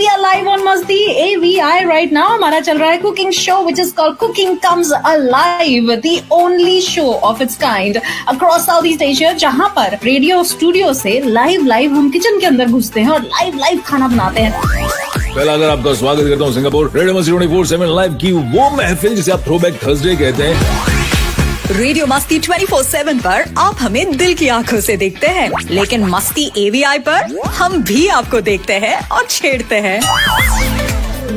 We are live on Masti AVI right now. हमारा चल रहा है cooking show which is called Cooking Comes Alive, the only show of its kind across Southeast Asia, जहाँ पर radio studio से live हम kitchen के अंदर घुसते हैं और लाइव खाना बनाते हैं। पहला अगर आपका स्वागत करता हूँ सिंगापुर रेडियो मस्ती 24/7 लाइव की वो महफिल जिसे आप थ्रोबैक थर्सडे कहते हैं। रेडियो मस्ती 24/7 पर आप हमें दिल की आंखों से देखते हैं, लेकिन मस्ती एवीआई पर हम भी आपको देखते हैं और छेड़ते हैं।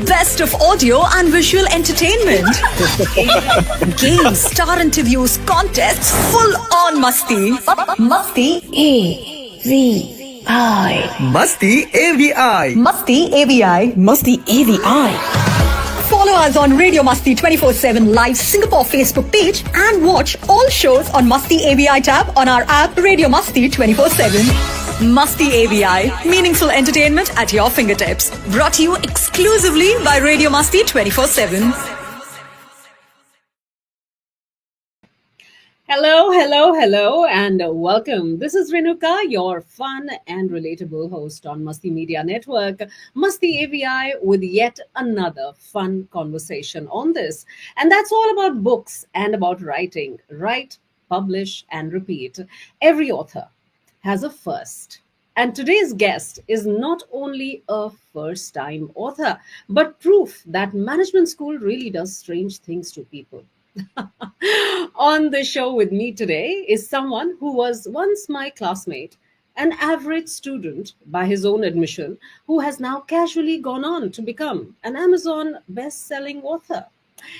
Best of audio and visual entertainment, games, star interviews, contests, full on masti. Masti AVI. Masti AVI. Masti AVI. Masti AVI. Follow us on Radio Masti 24/7 Live Singapore Facebook page and watch all shows on Masti AVI tab on our app Radio Masti 24/7. Masti AVI, meaningful entertainment at your fingertips. Brought to you exclusively by Radio Masti 24/7. Hello, and welcome. This is Renuka, your fun and relatable host on Masti Media Network, Masti AVI, with yet another fun conversation on this. And that's all about books and about writing. Write, publish, and repeat. Every author has a first. And today's guest is not only a first-time author, but proof that management school really does strange things to people. On the show with me today is someone who was once my classmate, an average student by his own admission, who has now casually gone on to become an Amazon best-selling author.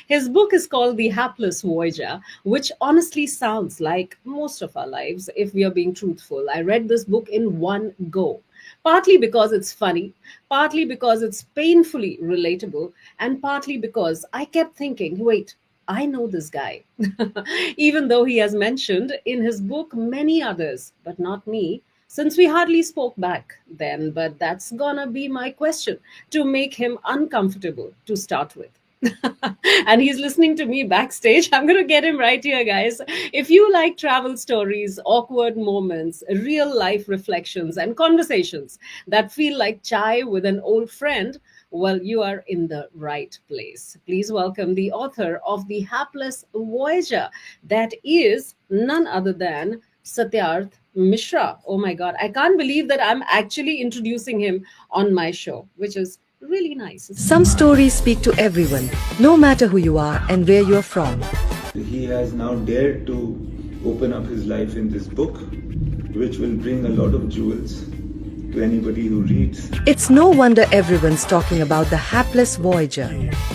His book is called The Hapless Voyager, which honestly sounds like most of our lives, if we are being truthful. I read this book in one go, partly because it's funny, partly because it's painfully relatable, and partly because I kept thinking, wait, I know this guy, even though he has mentioned in his book many others, but not me, since we hardly spoke back then. But that's gonna be my question to make him uncomfortable to start with. And he's listening to me backstage. I'm going to get him right here, guys. If you like travel stories, awkward moments, real life reflections, and conversations that feel like chai with an old friend, well, you are in the right place. Please welcome the author of The Hapless Voyager. That is none other than Satyarth Mishra. Oh my God, I can't believe that I'm actually introducing him on my show, which is really nice. Some stories speak to everyone, no matter who you are and where you are from. He has now dared to open up his life in this book, which will bring a lot of jewels to anybody who reads. It's no wonder everyone's talking about The Hapless Voyager.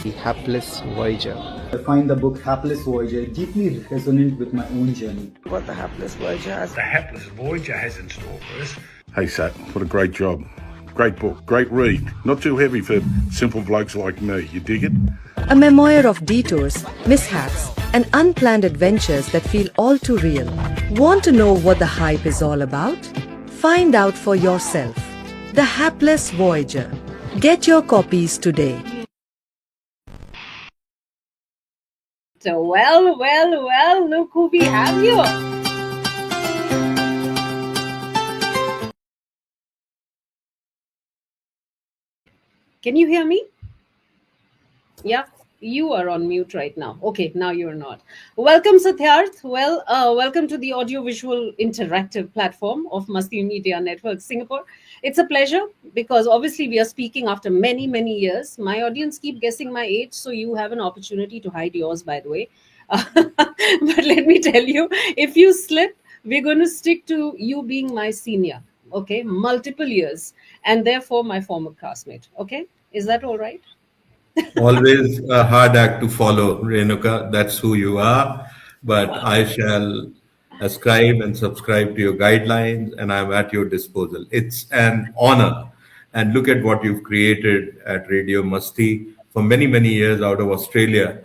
The Hapless Voyager. I find the book Hapless Voyager deeply resonant with my own journey. What The Hapless Voyager has. The Hapless Voyager has in store for us. Hey Sat, what a great job. Great book, great read. Not too heavy for simple blokes like me. You dig it? A memoir of detours, mishaps, and unplanned adventures that feel all too real. Want to know what the hype is all about? Find out for yourself. The Hapless Voyager. Get your copies today. So, well, look who we have here. Can you hear me? Yeah, you are on mute right now. Okay, now you're not. Welcome, Satyarth. Well, welcome to the audiovisual interactive platform of Masti Media Network Singapore. It's a pleasure because obviously we are speaking after many, many years. My audience keep guessing my age, so you have an opportunity to hide yours, by the way. But let me tell you, if you slip, we're going to stick to you being my senior. Okay, multiple years, and therefore my former classmate. Okay, is that all right? Always a hard act to follow, Renuka. That's who you are. But I shall ascribe and subscribe to your guidelines, and I'm at your disposal. It's an honor. And look at what you've created at Radio Masti. For many, many years out of Australia,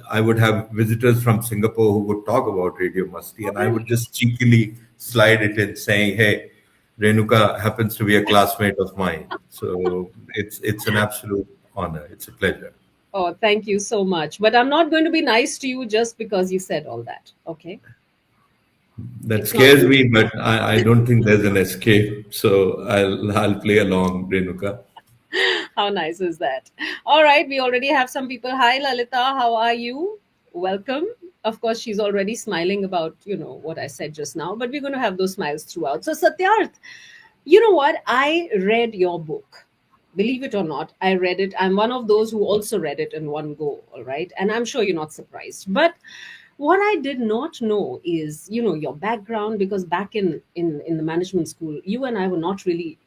I would have visitors from Singapore who would talk about Radio Masti, and I would just cheekily slide it in saying, hey, Renuka happens to be a classmate of mine. So it's an absolute honor. It's a pleasure. Oh, thank you so much. But I'm not going to be nice to you just because you said all that. Okay? That It's not scares good. me, but I don't think there's an escape. So I'll play along, Renuka. How nice is that? All right, we already have some people. Hi, Lalita. How are you? Welcome. Of course, she's already smiling about, what I said just now, but we're going to have those smiles throughout. So, Satyarth, you know what? I read your book. Believe it or not, I read it. I'm one of those who also read it in one go, all right? And I'm sure you're not surprised. But what I did not know is, your background, because back in the management school, you and I were not really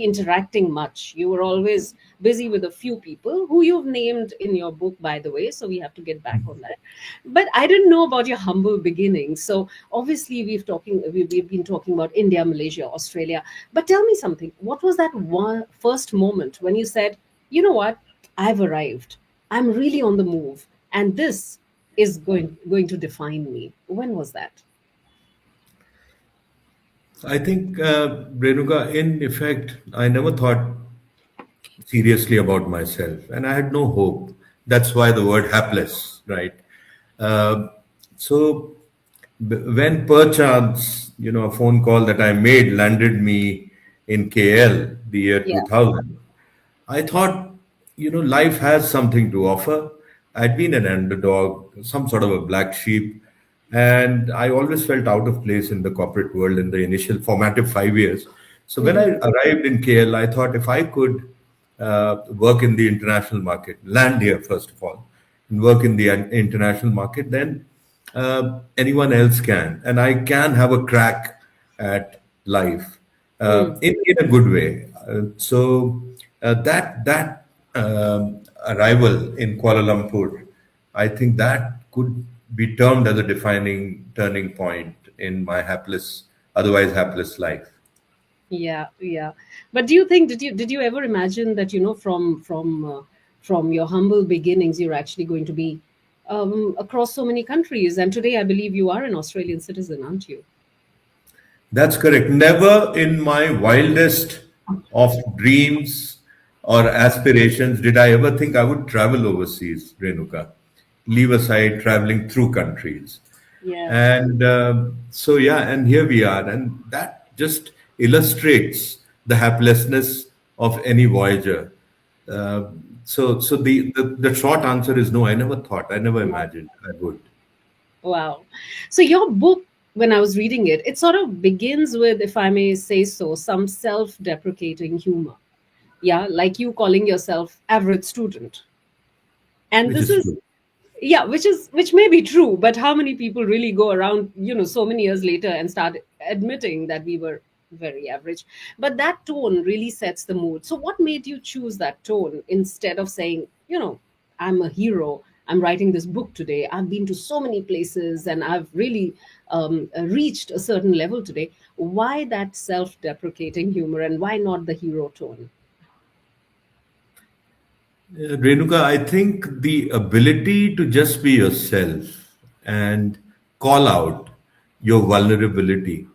interacting much. You were always busy with a few people who you've named in your book, by the way, so we have to get back on that. But I didn't know about your humble beginnings. So obviously we've been talking about India, Malaysia, Australia. But tell me something. What was that one first moment when you said, you know what, I've arrived, I'm really on the move, and this is going to define me? When was that? I think, Renuka, in effect, I never thought seriously about myself, and I had no hope. That's why the word hapless, right? Uh, so when perchance, a phone call that I made landed me in KL the year Yeah. 2000, I thought, life has something to offer. I'd been an underdog, some sort of a black sheep, and I always felt out of place in the corporate world in the initial formative 5 years. So when I arrived in KL, I thought if I could work in the international market, land here first of all, and work in the international market, then anyone else can, and I can have a crack at life in a good way. That arrival in Kuala Lumpur, I think that could be termed as a defining turning point in my otherwise hapless life. Yeah, yeah. But do you think, did you ever imagine that, from your humble beginnings, you're actually going to be across so many countries? And today I believe you are an Australian citizen, aren't you? That's correct. Never in my wildest of dreams or aspirations did I ever think I would travel overseas, Renuka. Leave aside traveling through countries. Yeah. And so, yeah, and here we are. And that just illustrates the haplessness of any voyager. So the short answer is no, I never thought, I never imagined I would. Wow. So your book, when I was reading it, it sort of begins with, if I may say so, some self-deprecating humor. Yeah, like you calling yourself average student. And Which this is is, true. yeah, which may be true, but how many people really go around, so many years later and start admitting that we were very average? But that tone really sets the mood. So what made you choose that tone instead of saying, I'm a hero, I'm writing this book today, I've been to so many places, and I've really reached a certain level today? Why that self-deprecating humor, and why not the hero tone? Renuka, I think the ability to just be yourself and call out your vulnerability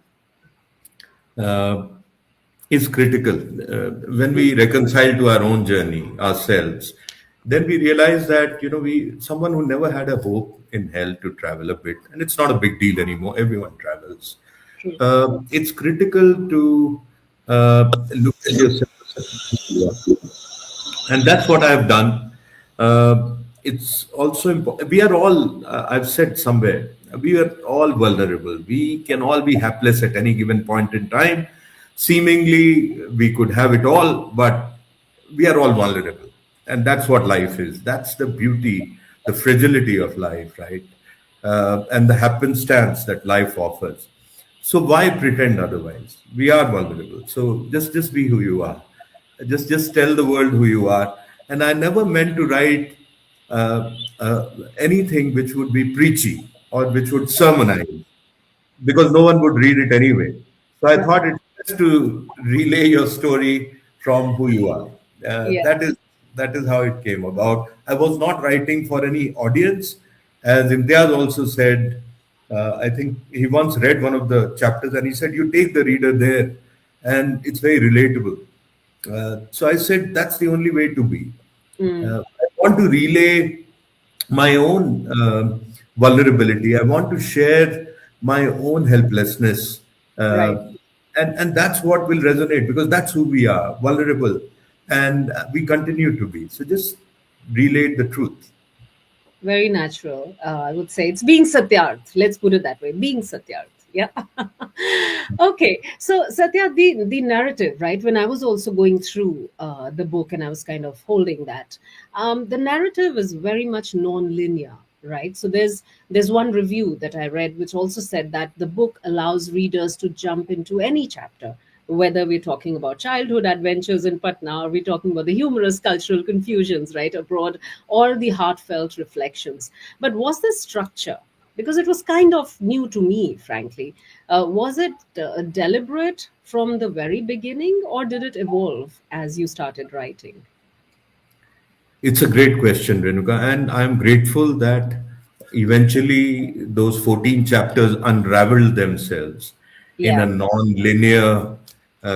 uh, is critical. When we reconcile to our own journey ourselves, then we realize that we someone who never had a hope in hell to travel a bit, and it's not a big deal anymore. Everyone travels. It's critical to look at yourself, and that's what I've done. It's also important. We are all, I've said somewhere, we are all vulnerable. We can all be hapless at any given point in time. Seemingly, we could have it all, but we are all vulnerable. And that's what life is. That's the beauty, the fragility of life, right? And the happenstance that life offers. So why pretend otherwise? We are vulnerable. So just be who you are. Just tell the world who you are. And I never meant to write anything which would be preachy or which would sermonize, because no one would read it anyway. So I thought it's best to relay your story from who you are. Yeah. That is how it came about. I was not writing for any audience, as Imtiaz also said. I think he once read one of the chapters and he said, "You take the reader there, and it's very relatable." So I said, "That's the only way to be." I want to relay my own vulnerability. I want to share my own helplessness. Right. And that's what will resonate because that's who we are, vulnerable. And we continue to be. So just relate the truth. Very natural. I would say it's being Satyarth. Let's put it that way. Being Satyarth. Yeah. Okay. So Satya, the narrative, right? When I was also going through the book and I was kind of holding that, the narrative is very much non-linear, right? So there's one review that I read which also said that the book allows readers to jump into any chapter, whether we're talking about childhood adventures in Patna, or we're talking about the humorous cultural confusions, right, abroad, or the heartfelt reflections. But was this structure, because it was kind of new to me, frankly, was it deliberate from the very beginning, or did it evolve as you started writing? It's a great question, Renuka, and I'm grateful that eventually those 14 chapters unraveled themselves in a Yeah. non-linear,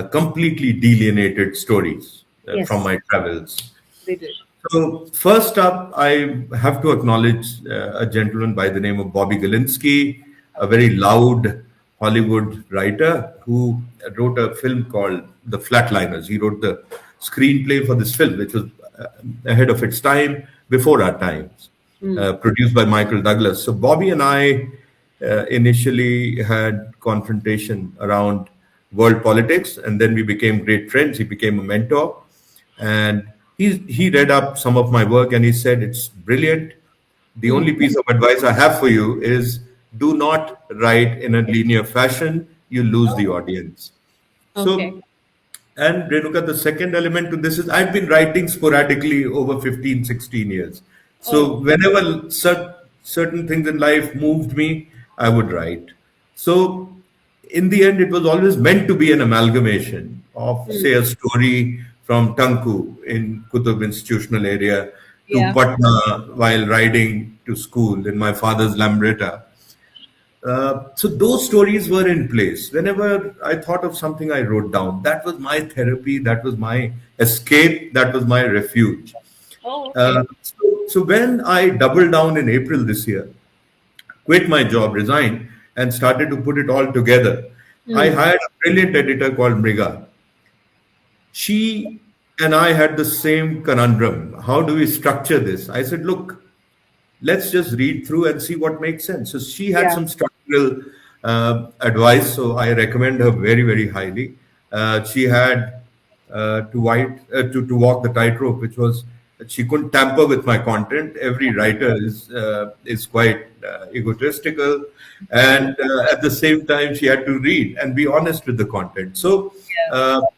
completely delineated stories from Yes, my travels. they did. So first up, I have to acknowledge a gentleman by the name of Bobby Galinsky, a very loud Hollywood writer who wrote a film called The Flatliners. He wrote the screenplay for this film, which was ahead of its time, before our times, produced by Michael Douglas. So Bobby and I initially had confrontation around world politics, and then we became great friends. He became a mentor, and he read up some of my work, and he said it's brilliant. The only piece of advice I have for you is do not write in a linear fashion. You lose the audience. Okay. So, and Renuka, the second element to this is I've been writing sporadically over 15, 16 years. So whenever certain things in life moved me, I would write. So in the end, it was always meant to be an amalgamation of, say, a story from Tanku in Kutub institutional area to Yeah. Patna while riding to school in my father's Lambretta. So those stories were in place. Whenever I thought of something, I wrote down. That was my therapy. That was my escape. That was my refuge. Oh, okay. So when I doubled down in April this year, quit my job, resigned, and started to put it all together, I hired a brilliant editor called Mriga. She and I had the same conundrum. How do we structure this? I said, look, let's just read through and see what makes sense. So she had Yeah. some structural advice, so I recommend her very, very highly. She had to walk the tightrope, which was that she couldn't tamper with my content. Every writer is quite egotistical, and at the same time, she had to read and be honest with the content. So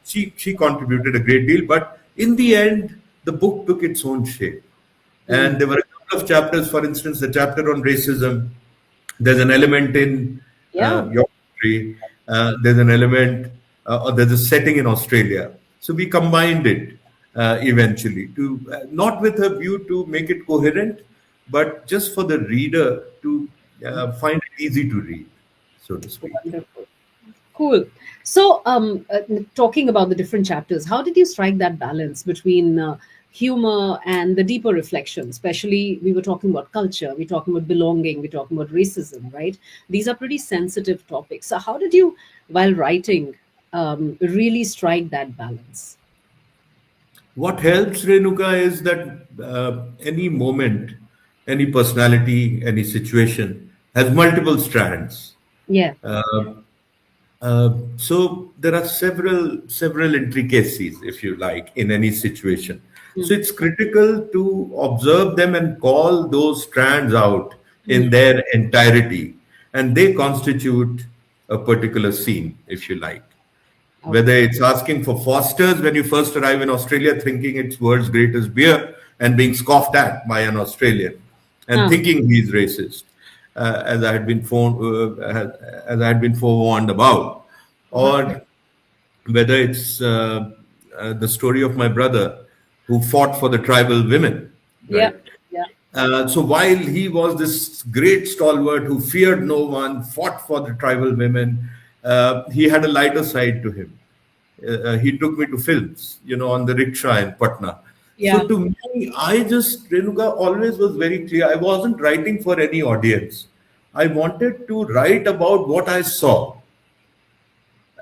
she contributed a great deal, but in the end, the book took its own shape. And there were a couple of chapters, for instance, the chapter on racism. There's an element in Yeah. your country. There's an element, or there's a setting in Australia. So we combined it eventually to not with a view to make it coherent, but just for the reader to find it easy to read, so to speak. Wonderful. Cool. So, talking about the different chapters, how did you strike that balance between humor and the deeper reflection? Especially, we were talking about culture, we're talking about belonging, we're talking about racism, right? These are pretty sensitive topics. So, how did you, while writing, really strike that balance? What helps, Renuka, is that any moment, any personality, any situation has multiple strands. Yeah. So there are several intricacies, if you like, in any situation. So it's critical to observe them and call those strands out in their entirety, and they constitute a particular scene, if you like. Whether it's asking for Foster's when you first arrive in Australia, thinking it's world's greatest beer and being scoffed at by an Australian and thinking he's racist, as I had been forewarned about, or whether it's the story of my brother who fought for the tribal women, Yeah. right? Yeah. So while he was this great stalwart who feared no one, fought for the tribal women, he had a lighter side to him. He took me to films, on the rickshaw in Patna. Yeah. So to me, Renuka always was very clear. I wasn't writing for any audience. I wanted to write about what I saw,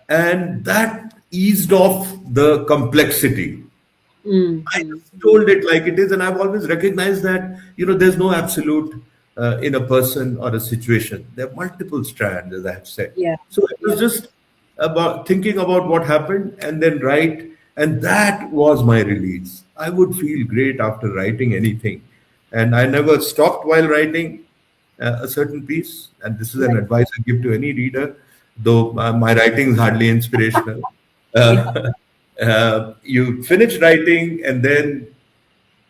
and that eased off the complexity. I just told it like it is, and I've always recognized that there's no absolute in a person or a situation. There are multiple strands, as I have said. Yeah. So it was just about thinking about what happened and then write, and that was my release. I would feel great after writing anything, and I never stopped while writing a certain piece. And this is an advice I give to any reader, though my writing is hardly inspirational. You finish writing, and then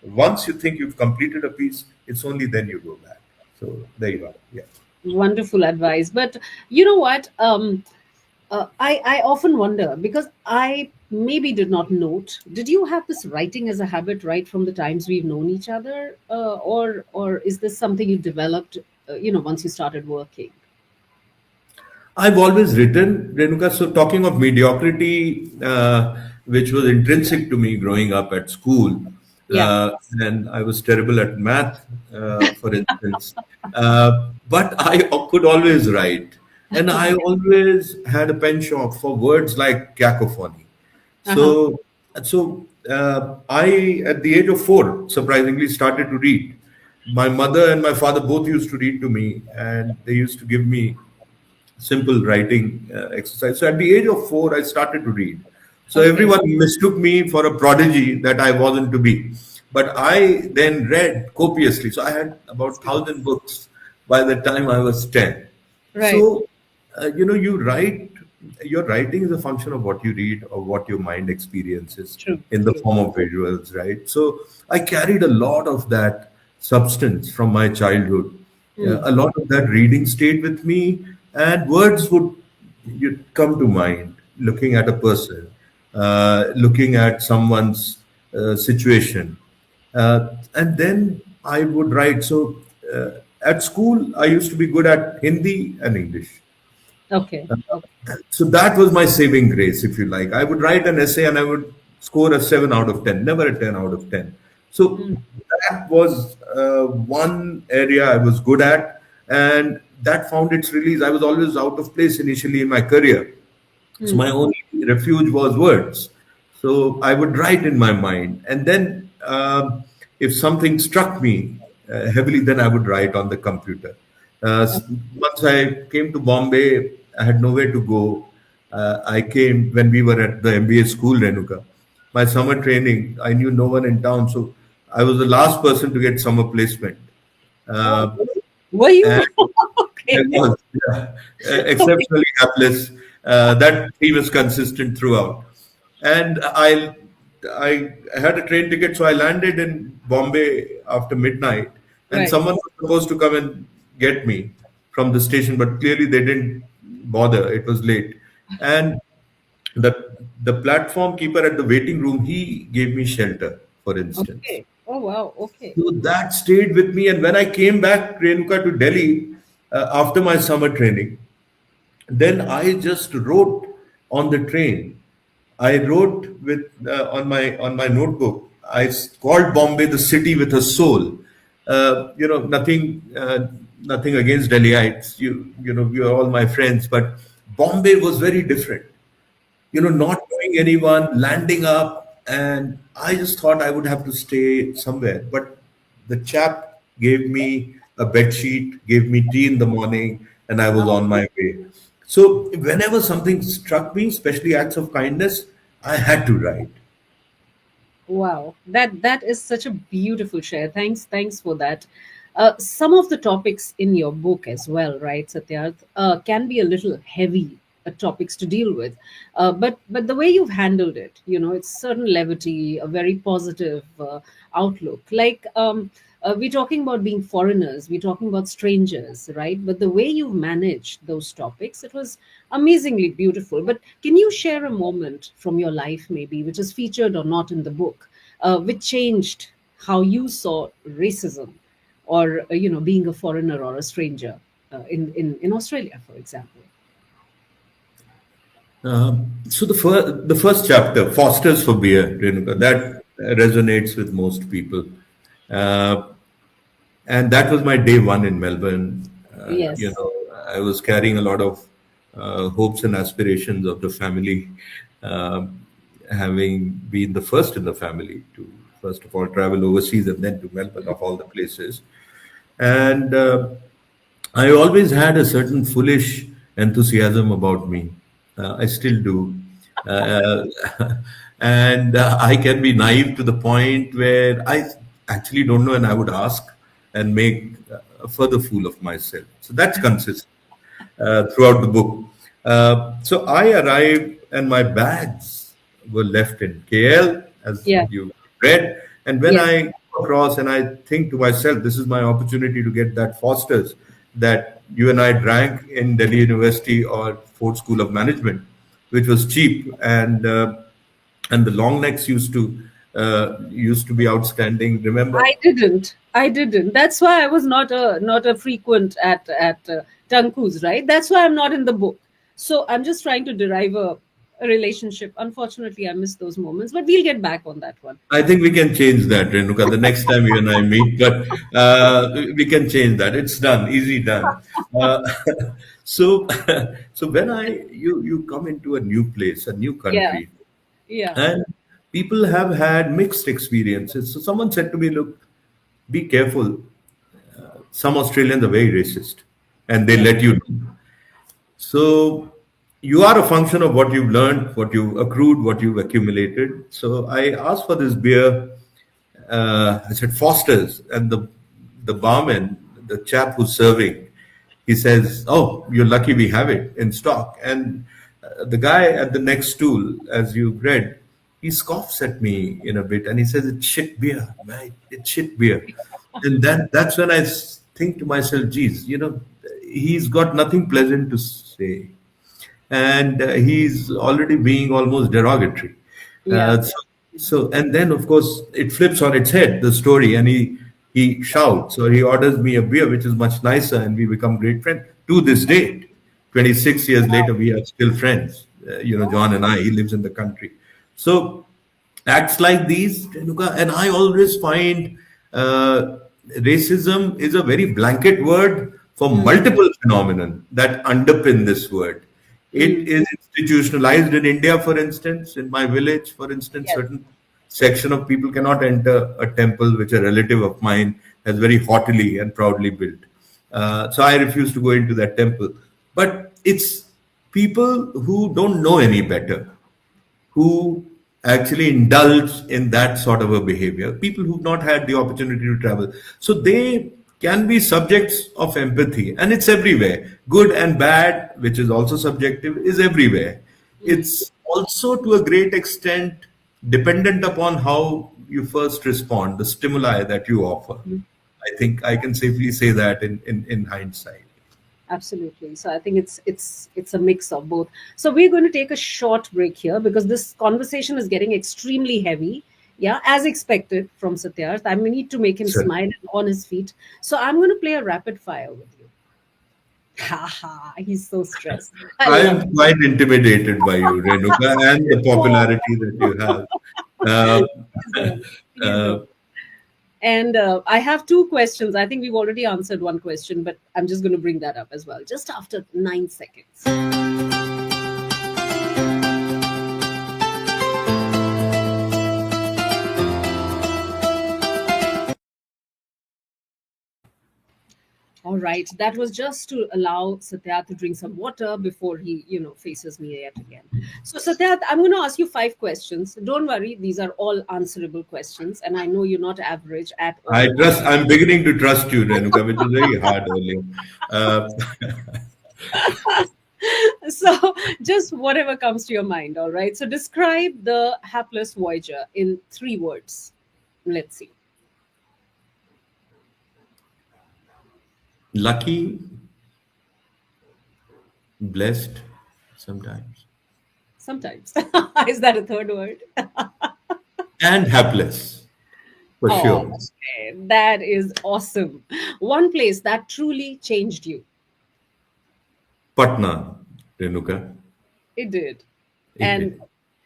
once you think you've completed a piece, it's only then you go back. So there you are. Yeah. Wonderful advice. But you know what? I often wonder, because I maybe did not note. Did you have this writing as a habit right from the times we've known each other, or is this something you developed, once you started working? I've always written, Renuka. So talking of mediocrity, which was intrinsic to me growing up at school, and I was terrible at math, for instance. But I could always write, and I always had a penchant for words like cacophony. So, I, at the age of 4, surprisingly started to read. My mother and my father both used to read to me, and they used to give me simple writing exercise. So at the age of 4, I started to read. So everyone mistook me for a prodigy that I wasn't to be. But I then read copiously. So I had about 1,000 books by the time I was 10. Right. So, you write, your writing is a function of what you read or what your mind experiences in the form of visuals, right? So I carried a lot of that substance from my childhood. A lot of that reading stayed with me, and words would come to mind looking at a person, looking at someone's situation. And then I would write. So at school, I used to be good at Hindi and English. Okay. So that was my saving grace, if you like. I would write an essay and I would score a 7 out of 10, never a 10 out of 10. So that was one area I was good at, and that found its release. I was always out of place initially in my career. So my only refuge was words. So I would write in my mind. And then if something struck me heavily, then I would write on the computer. Once I came to Bombay, I had nowhere to go. I came when we were at the MBA school, Renuka. My summer training, I knew no one in town. So I was the last person to get summer placement. Were you? I was, exceptionally hapless. That theme is consistent throughout. And I had a train ticket, so I landed in Bombay after midnight. And someone was supposed to come and get me from the station, but clearly they didn't bother. It was late. And the platform keeper at the waiting room, he gave me shelter, for instance. Okay. Oh, wow. Okay. So that stayed with me. And when I came back, Renuka, to Delhi after my summer training, then I just wrote on the train. I wrote with on my notebook. I called Bombay the city with a soul. Nothing against Delhiites. You are all my friends, but Bombay was very different. Not knowing anyone, landing up, and I just thought I would have to stay somewhere. But the chap gave me a bed sheet, gave me tea in the morning, and I was on my way. So whenever something struck me, especially acts of kindness, I had to write. Wow, that is such a beautiful share. Thanks for that. Some of the topics in your book as well, right, Satyarth, can be a little heavy topics to deal with, but the way you've handled it, it's certain levity, a very positive outlook. Like we're talking about being foreigners, we're talking about strangers, right? But the way you've managed those topics, it was amazingly beautiful. But can you share a moment from your life, maybe, which is featured or not in the book, which changed how you saw racism, or being a foreigner or a stranger in Australia, for example? So the first chapter, Foster's for Beer, Renuka, that resonates with most people. And that was my day one in Melbourne. Yes. I was carrying a lot of hopes and aspirations of the family, having been the first in the family to first of all travel overseas and then to Melbourne of all the places. And I always had a certain foolish enthusiasm about me. I still do. Uh, and I can be naive to the point where I actually don't know and I would ask and make a further fool of myself. So that's consistent throughout the book. So I arrived and my bags were left in KL, as Yeah. you read. And when Yes. I go across and I think to myself, this is my opportunity to get that Foster's that you and I drank in Delhi University or Ford School of Management, which was cheap, and the long necks used to be outstanding. Remember? I didn't. That's why I was not a frequent at Tanku's, right? That's why I'm not in the book. So I'm just trying to derive a relationship. Unfortunately, I missed those moments, but we'll get back on that one. I think we can change that, Renuka, the next time you and I meet, but we can change that. It's done, easy done. Uh, so, so when you come into a new place, a new Yeah. country, Yeah. and people have had mixed experiences. So someone said to me, "Look, be careful. Some Australians are very racist, and they let you know." So you are a function of what you've learned, what you've accrued, what you've accumulated. So I asked for this beer. I said Foster's, and the barman, the chap who's serving, he says, "Oh, you're lucky we have it in stock." And the guy at the next stool, as you read, he scoffs at me in a bit, and he says, "It's shit beer, right? It's shit beer." And that's when think to myself, "Geez, he's got nothing pleasant to say." And he's already being almost derogatory. Yeah. And then of course it flips on its head, the story, and he shouts or he orders me a beer, which is much nicer, and we become great friends to this date. 26 years later, we are still friends. John and I. He lives in the country. So acts like these, Renuka, and I always find racism is a very blanket word for multiple phenomenon that underpin this word. It is institutionalized in India, for instance, in my village, for instance, Yes. certain section of people cannot enter a temple which a relative of mine has very haughtily and proudly built. So I refuse to go into that temple. But it's people who don't know any better, who actually indulge in that sort of a behavior, people who've not had the opportunity to travel. So they can be subjects of empathy, and it's everywhere. Good and bad, which is also subjective, is everywhere. It's also to a great extent dependent upon how you first respond, the stimuli that you offer. I think I can safely say that in hindsight. Absolutely. So I think it's a mix of both. So we're going to take a short break here because this conversation is getting extremely heavy. Yeah, as expected from Satyarth. I need to make him Sure. smile and on his feet. So I'm going to play a rapid fire with you. Ha ha, he's so stressed. I love am quite intimidated by you, Renuka, and the popularity that you have. it. And I have two questions. I think we've already answered one question, but I'm just going to bring that up as well, just after 9 seconds. All right, that was just to allow Satyarth to drink some water before he, faces me yet again. So, Satyarth, I'm going to ask you 5 questions. Don't worry, these are all answerable questions, and I know you're not average at all. I'm beginning to trust you, Renuka, which is very hard earlier. So, just whatever comes to your mind. All right. So, describe the Hapless Voyager in 3 words. Let's see. Lucky, blessed, sometimes, Sometimes. Is that a 3rd word? and hapless, for sure. Okay. That is awesome. One place that truly changed you. Patna, Renuka. It did. It and did.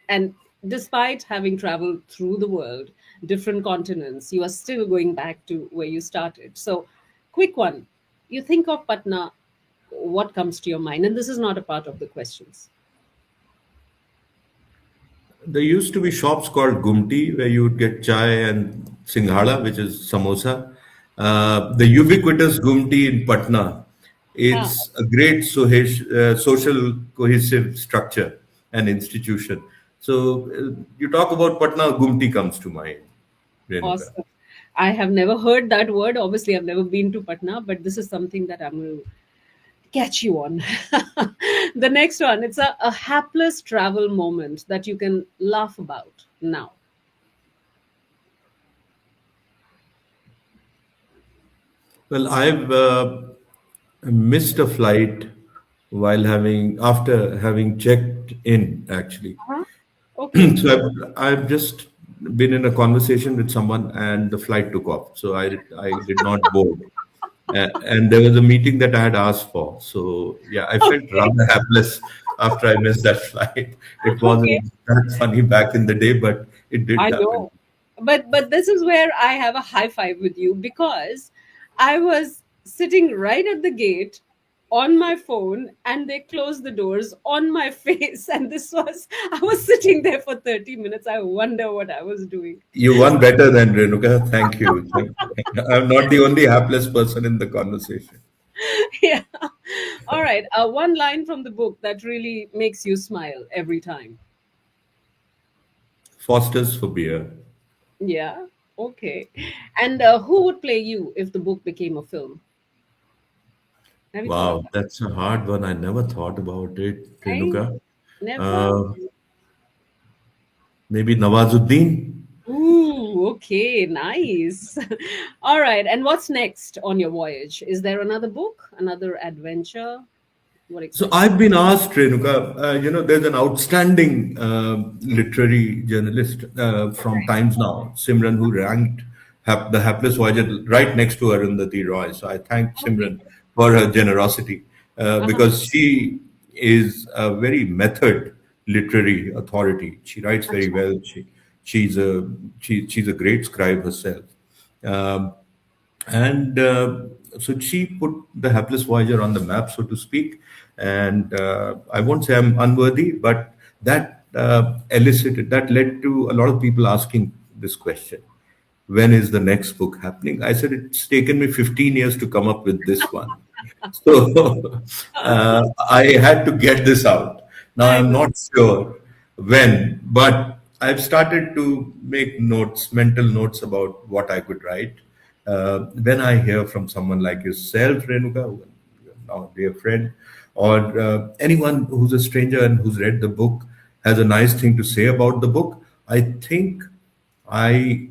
and despite having traveled through the world, different continents, you are still going back to where you started. So, quick one. you think of Patna, what comes to your mind? And this is not a part of the questions. There used to be shops called Gumti where you would get chai and singhada, which is samosa. The ubiquitous Gumti in Patna, Ah, it's a great social cohesive structure and institution. So you talk about Patna, Gumti comes to mind, Renuka. awesome. I have never heard that word. Obviously, I've never been to Patna, but this is something that I'm going to catch you on. The next one, it's a hapless travel moment that you can laugh about now. Well, I've missed a flight while after having checked in, actually. Uh-huh. Okay. So I've just been in a conversation with someone and the flight took off. So I did not board. And there was a meeting that I had asked for. So yeah, I felt Okay. rather hapless after I missed that flight. It Okay. wasn't that funny back in the day, but it did I happen. know. But this is where I have a high five with you because I was sitting right at the gate on my phone and they closed the doors on my face, and this was I was sitting there for 30 minutes. I wonder what I was doing. You won better than Renuka. Thank you. I'm not the only hapless person in the conversation. Yeah. All right. One line from the book that really makes you smile every time. Foster's for beer. Yeah. Okay. And who would play you if the book became a film? Have you thought Wow, about that's a hard one. I never thought about it, it? I Renuka. never. Uh, Maybe Nawazuddin. Ooh, okay, nice. All right. And what's next on your voyage? Is there another book, another adventure? What So excites I've been asked, Renuka, there's an outstanding literary journalist from Times Now, Simran, who ranked the Hapless Voyager right next to Arundhati Roy. So I thank you? Okay. Simran for her generosity Uh-huh. because she is a very method literary authority. She writes very Acha. well. She's a she's a great scribe herself. Um, and so she put the Hapless Voyager on the map, so to speak. And I won't say I'm unworthy, but that that led to a lot of people asking this question: when is the next book happening? I said it's taken me 15 years to come up with this one. So I had to get this out. Now I I'm know. not sure when, but I've started to make notes, mental notes about what I could write. When I hear from someone like yourself, Renuka, who are now a dear friend, or anyone who's a stranger and who's read the book has a nice thing to say about the book, I think I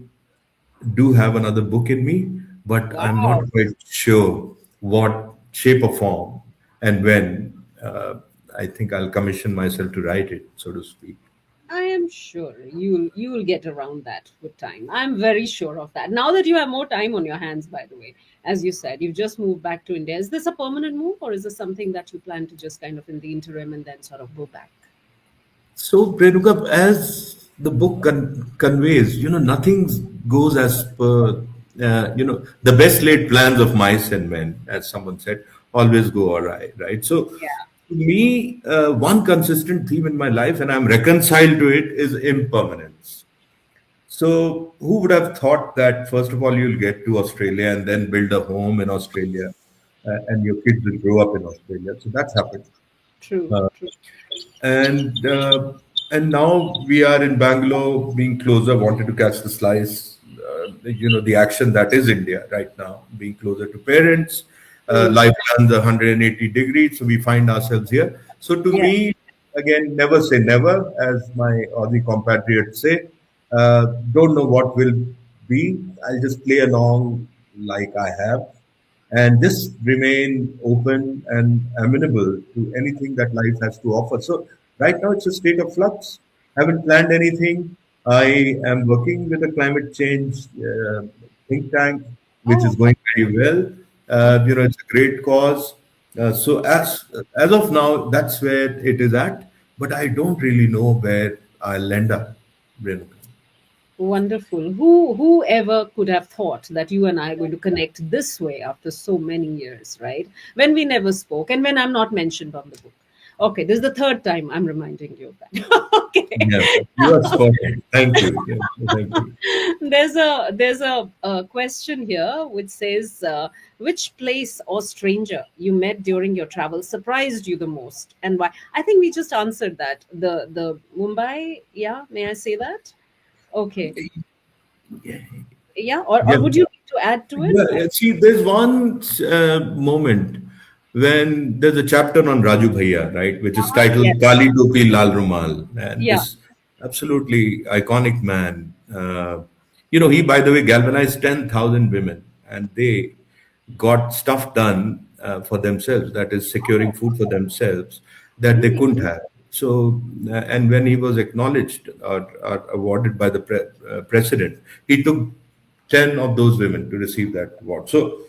do have another book in me, but I'm not Wow. quite sure what shape or form and when. I think I'll commission myself to write it, so to speak. I am sure you'll get around that with time. I'm very sure of that. Now that you have more time on your hands, by the way, as you said, you've just moved back to India. Is this a permanent move, or is this something that you plan to just kind of in the interim and then sort of go back? So, Renuka, as the book conveys, nothing goes as per, the best laid plans of mice and men, as someone said, always go awry, right? So, Yeah. to me, one consistent theme in my life, and I'm reconciled to it, is impermanence. So, who would have thought that, first of all, you'll get to Australia and then build a home in Australia, and your kids will grow up in Australia? So, that's happened. True. Uh, True. and now we are in Bangalore, being closer, wanted to catch the slice, the action that is India right now, being closer to parents. Mm. Life runs 180 degrees, so we find ourselves here. So to Yeah. me, again, never say never, as my Aussie compatriots say. Don't know what will be. I'll just play along like I have and just remain open and amenable to anything that life has to offer. So right now it's a state of flux. Haven't planned anything. I am working with a climate change think tank, which is Oh, going very well. It's a great cause. So as of now, that's where it is at. But I don't really know where I'll end up. Renuka. Wonderful. Whoever could have thought that you and I are going to connect this way after so many years, right? When we never spoke and when I'm not mentioned on the book. Okay, this is the third time I'm reminding you of that. Okay. Yeah, you are spot on. Thank you. Yeah, thank you. There's a question here which says which place or stranger you met during your travel surprised you the most and why? I think we just answered that. The Mumbai, yeah, may I say that? Okay. Yeah, or Yeah. would you like to add to it? Yeah, see, there's one moment when there's a chapter on Raju Bhaiya, right, which is titled Yes. Kali Topi Lal Rumal, and Yeah. this absolutely iconic man. He, by the way, galvanized 10,000 women, and they got stuff done for themselves, that is, securing food for themselves that they couldn't have. So, and when he was acknowledged or awarded by the president, he took 10 of those women to receive that award. So,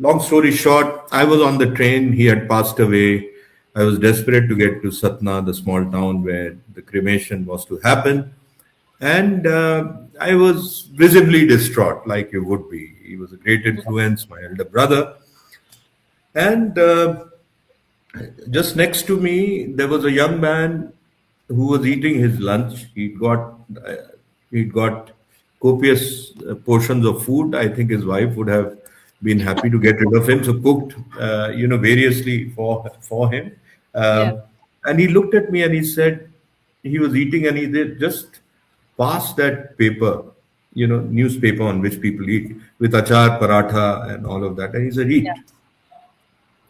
long story short, I was on the train. He had passed away. I was desperate to get to Satna, the small town where the cremation was to happen. And I was visibly distraught, like you would be. He was a great influence, my elder brother. And just next to me, there was a young man who was eating his lunch. He'd got copious portions of food. I think his wife would have been happy to get rid of him, so cooked, variously for him. Yeah. And he looked at me and he said, he was eating and he did just pass that paper, newspaper on which people eat with achar, paratha, and all of that. And he said, eat. Yeah.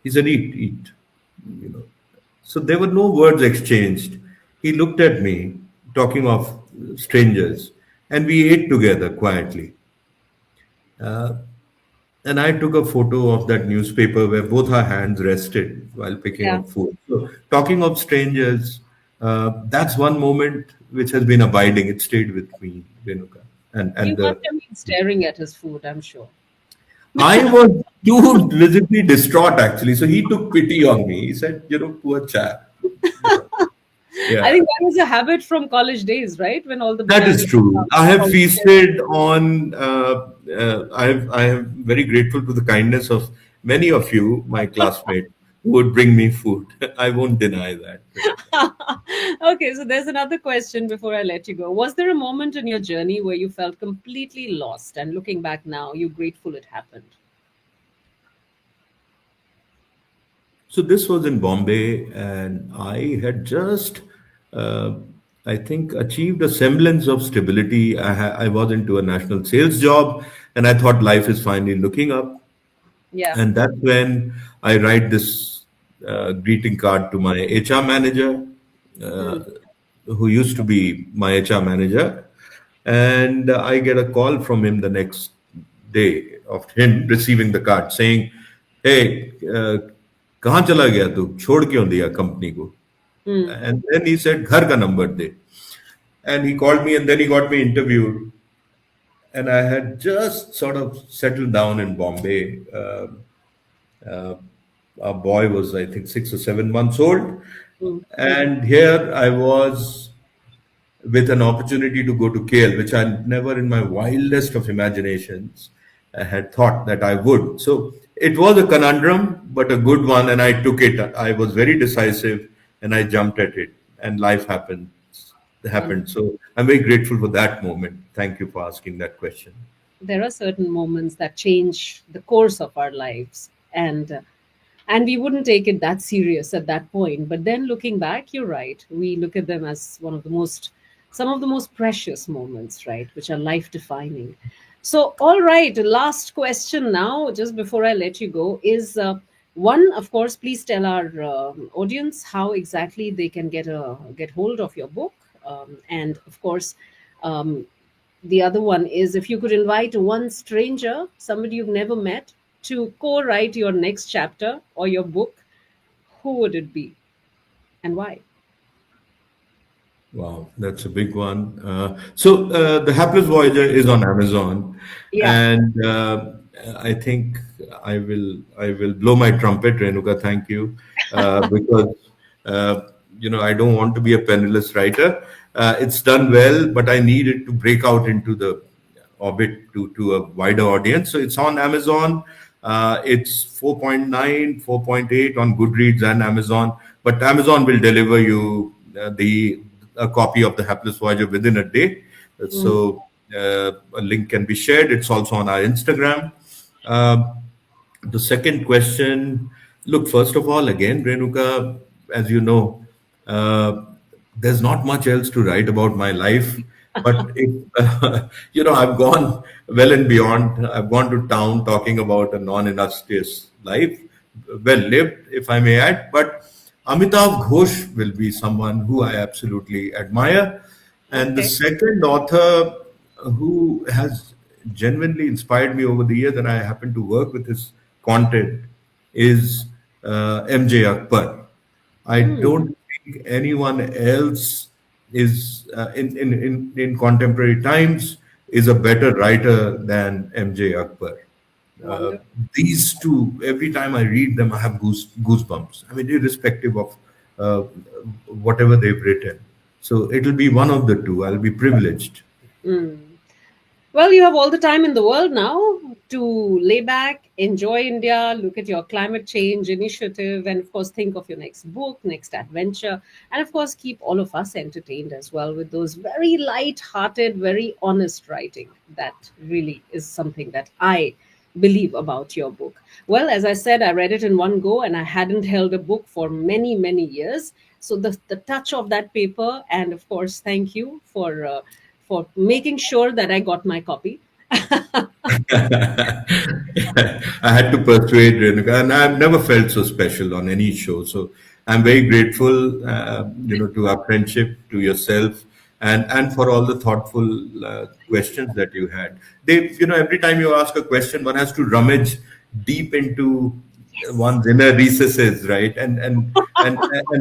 He said, eat. So there were no words exchanged. He looked at me, talking of strangers, and we ate together quietly. And I took a photo of that newspaper where both our hands rested while picking Yeah. up food. So, talking of strangers, that's one moment which has been abiding. It stayed with me, Renuka. You must have been staring at his food, I'm sure. I was too visibly distraught actually. So he took pity on me. He said, poor chap. Yeah. I think that was a habit from college days, right? When all the That is true. I have feasted on. I am very grateful to the kindness of many of you, my classmates, who would bring me food. I won't deny that. Okay, so there's another question before I let you go. Was there a moment in your journey where you felt completely lost, and looking back now, you're grateful it happened? So this was in Bombay, and I had just, I think, achieved a semblance of stability. I was into a national sales job, and I thought life is finally looking up. Yeah. And that's when I write this greeting card to my HR manager, who used to be my HR manager. And I get a call from him the next day of him receiving the card saying, hey, कहाँ चला गया तू छोड़ क्यों दिया company को? And then he said, घर का number they. And he called me and then he got me interviewed. And I had just sort of settled down in Bombay. Our boy was, I think, 6 or 7 months old. And here I was with an opportunity to go to KL, which I never in my wildest of imaginations had thought that I would. So it was a conundrum, but a good one. And I took it. I was very decisive and I jumped at it. And life happened. So I'm very grateful for that moment. Thank you for asking that question. There are certain moments that change the course of our lives, and we wouldn't take it that serious at that point. But then looking back, you're right. We look at them as some of the most precious moments, right, which are life defining. So, all right, last question now, just before I let you go, is one, of course, please tell our audience how exactly they can get hold of your book. And of course, the other one is if you could invite one stranger, somebody you've never met, to co-write your next chapter or your book, who would it be and why? Wow, that's a big one. So the Hapless Voyager is on Amazon, and I think I will blow my trumpet, Renuka. Thank you, because I don't want to be a penniless writer. It's done well, but I need it to break out into the orbit to a wider audience. So it's on Amazon. It's 4.9, 4.8 on Goodreads and Amazon. But Amazon will deliver you a copy of the Hapless Voyager within a day. So a link can be shared. It's also on our Instagram. The second question, look, first of all, again, Renuka, as you know, there's not much else to write about my life. But I've gone well and beyond. I've gone to town talking about a non-illustrious life, well lived, if I may add. But Amitav Ghosh will be someone who I absolutely admire. And the second author who has genuinely inspired me over the years, and I happen to work with his content, is MJ Akbar. I don't think anyone else is in contemporary times is a better writer than MJ Akbar. These two, every time I read them, I have goosebumps. I mean, irrespective of whatever they've written. So it'll be one of the two. I'll be privileged. Well, you have all the time in the world now to lay back, enjoy India, look at your climate change initiative, and of course, think of your next book, next adventure, and of course, keep all of us entertained as well with those very light-hearted, very honest writing. That really is something that I believe about your book. Well, as I said, I read it in one go, and I hadn't held a book for many, many years. So the touch of that paper, and of course, thank you for making sure that I got my copy. I had to persuade Renuka, and I've never felt so special on any show. So I'm very grateful, to our friendship, to yourself, and for all the thoughtful questions that you had. Every time you ask a question, one has to rummage deep into one's inner recesses, right, and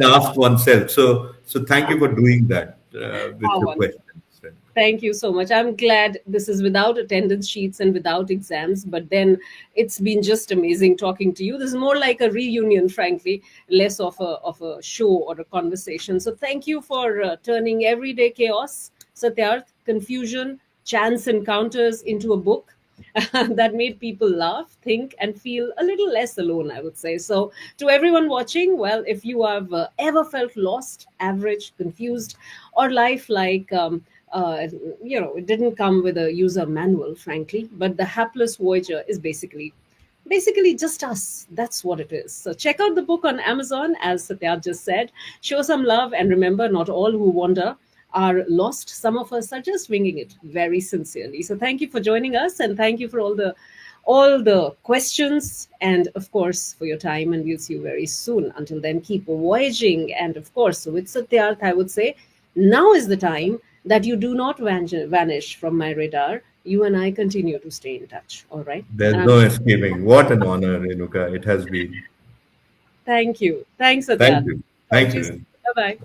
ask oneself. So thank you for doing that with your questions. Thank you so much. I'm glad this is without attendance sheets and without exams, but then it's been just amazing talking to you. This is more like a reunion, frankly, less of a show or a conversation. So thank you for turning everyday chaos, Satyarth, confusion, chance encounters into a book that made people laugh, think, and feel a little less alone, I would say. So to everyone watching, well, if you have ever felt lost, average, confused, or life like it didn't come with a user manual, frankly, but the Hapless Voyager is basically just us. That's what it is. So check out the book on Amazon, as Satyarth just said. Show some love, and remember, not all who wander are lost. Some of us are just winging it very sincerely. So thank you for joining us, and thank you for all the questions, and of course for your time, and we'll see you very soon. Until then, keep voyaging, and of course with Satyarth, I would say now is the time that you do not vanish from my radar. You and I continue to stay in touch. All right? There's no escaping. What an honor, Renuka. It has been. Thank you. Thanks, Satyarth. Thank you. Thank you. Bye-bye.